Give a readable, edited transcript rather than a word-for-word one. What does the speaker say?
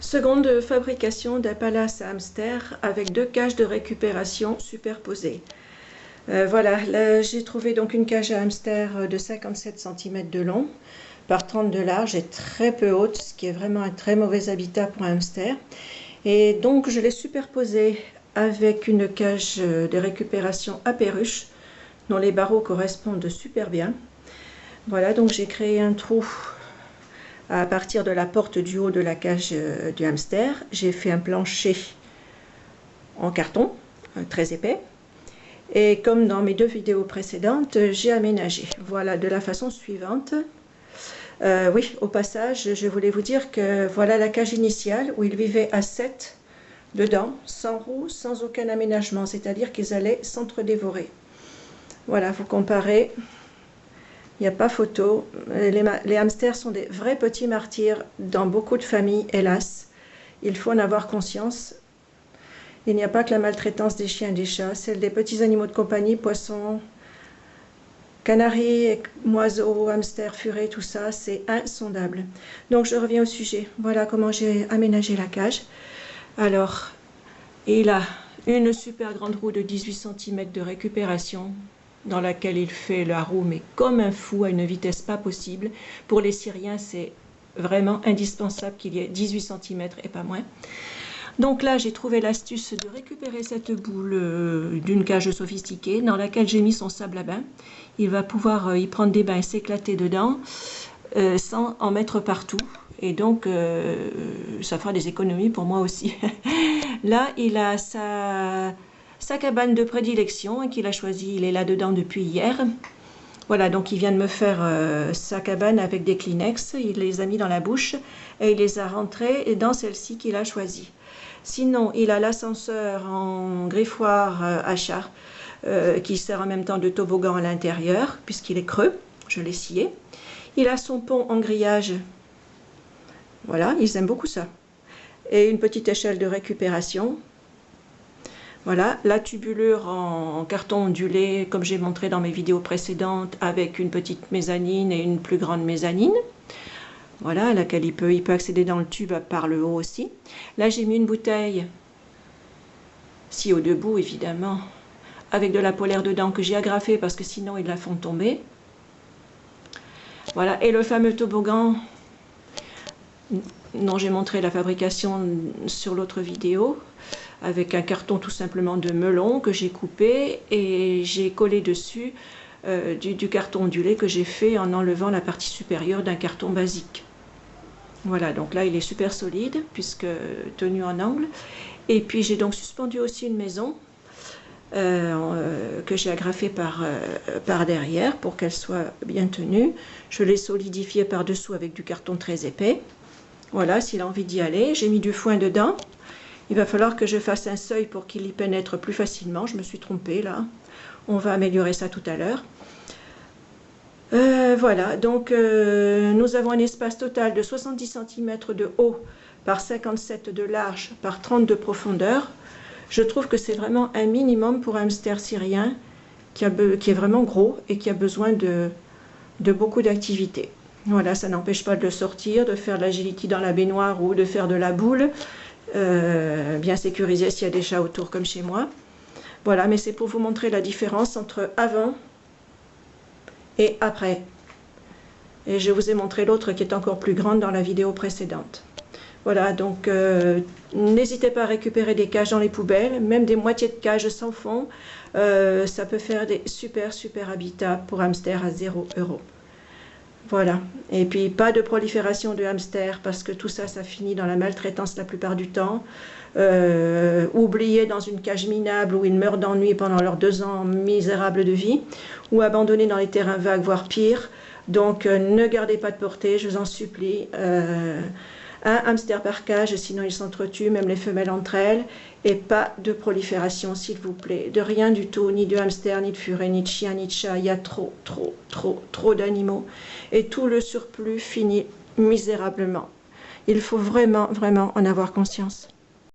Seconde fabrication d'un palace à hamster avec deux cages de récupération superposées. Voilà, là j'ai trouvé donc une cage à hamster de 57 cm de long par 30 de large et très peu haute, ce qui est vraiment un très mauvais habitat pour un hamster. Et donc je l'ai superposée avec une cage de récupération à perruche dont les barreaux correspondent super bien. Voilà, donc j'ai créé un trou à partir de la porte du haut de la cage du hamster. J'ai fait un plancher en carton très épais et comme dans mes deux vidéos précédentes, j'ai aménagé. Voilà, de la façon suivante. Oui, au passage, je voulais vous dire que voilà la cage initiale où ils vivaient à 7 dedans, sans roue, sans aucun aménagement, c'est-à-dire qu'ils allaient s'entre-dévorer. Voilà, vous comparez. Il n'y a pas photo. Les hamsters sont des vrais petits martyrs dans beaucoup de familles, hélas. Il faut en avoir conscience. Il n'y a pas que la maltraitance des chiens et des chats, celle des petits animaux de compagnie, poissons, canaris, oiseaux, hamsters, furets, tout ça, c'est insondable. Donc je reviens au sujet. Voilà comment j'ai aménagé la cage. Alors, il a une super grande roue de 18 cm de récupération, dans laquelle il fait la roue, mais comme un fou, à une vitesse pas possible. Pour les Syriens, c'est vraiment indispensable qu'il y ait 18 cm et pas moins. Donc là, j'ai trouvé l'astuce de récupérer cette boule d'une cage sophistiquée, dans laquelle j'ai mis son sable à bain. Il va pouvoir y prendre des bains et s'éclater dedans, sans en mettre partout. Et donc, ça fera des économies pour moi aussi. Là, il a sa cabane de prédilection qu'il a choisi, il est là-dedans depuis hier. Voilà, donc il vient de me faire sa cabane avec des Kleenex, il les a mis dans la bouche et il les a rentrés dans celle-ci qu'il a choisie. Sinon, il a l'ascenseur en griffoir à chat qui sert en même temps de toboggan à l'intérieur, puisqu'il est creux, je l'ai scié. Il a son pont en grillage, voilà, ils aiment beaucoup ça. Et une petite échelle de récupération. Voilà, la tubulure en carton ondulé, comme j'ai montré dans mes vidéos précédentes, avec une petite mezzanine et une plus grande mezzanine. Voilà, à laquelle il peut accéder dans le tube par le haut aussi. Là, j'ai mis une bouteille, si au debout évidemment, avec de la polaire dedans que j'ai agrafée parce que sinon ils la font tomber. Voilà, et le fameux toboggan dont j'ai montré la fabrication sur l'autre vidéo, avec un carton tout simplement de melon que j'ai coupé et j'ai collé dessus du carton ondulé que j'ai fait en enlevant la partie supérieure d'un carton basique. Voilà, donc là il est super solide puisque tenu en angle. Et puis j'ai donc suspendu aussi une maison que j'ai agrafée par derrière pour qu'elle soit bien tenue. Je l'ai solidifiée par dessous avec du carton très épais. Voilà, s'il a envie d'y aller, j'ai mis du foin dedans. Il va falloir que je fasse un seuil pour qu'il y pénètre plus facilement. Je me suis trompée là. On va améliorer ça tout à l'heure. Voilà, donc nous avons un espace total de 70 cm de haut par 57 de large par 30 de profondeur. Je trouve que c'est vraiment un minimum pour un hamster syrien qui est vraiment gros et qui a besoin de beaucoup d'activité. Voilà, ça n'empêche pas de le sortir, de faire de l'agility dans la baignoire ou de faire de la boule. Bien sécurisé s'il y a des chats autour comme chez moi. Voilà, mais c'est pour vous montrer la différence entre avant et après. Et je vous ai montré l'autre qui est encore plus grande dans la vidéo précédente. Voilà, donc n'hésitez pas à récupérer des cages dans les poubelles, même des moitiés de cages sans fond. Ça peut faire des super habitats pour hamsters à 0 €. Voilà, et puis pas de prolifération de hamsters parce que tout ça, ça finit dans la maltraitance la plupart du temps. Oubliés dans une cage minable où ils meurent d'ennui pendant leurs 2 ans misérables de vie, ou abandonnés dans les terrains vagues, voire pire. Donc ne gardez pas de portée, je vous en supplie. Un hamster par cage, sinon ils s'entretuent, même les femelles entre elles, et pas de prolifération, s'il vous plaît. De rien du tout, ni de hamster, ni de furet, ni de chien, ni de chat. Il y a trop d'animaux. Et tout le surplus finit misérablement. Il faut vraiment en avoir conscience.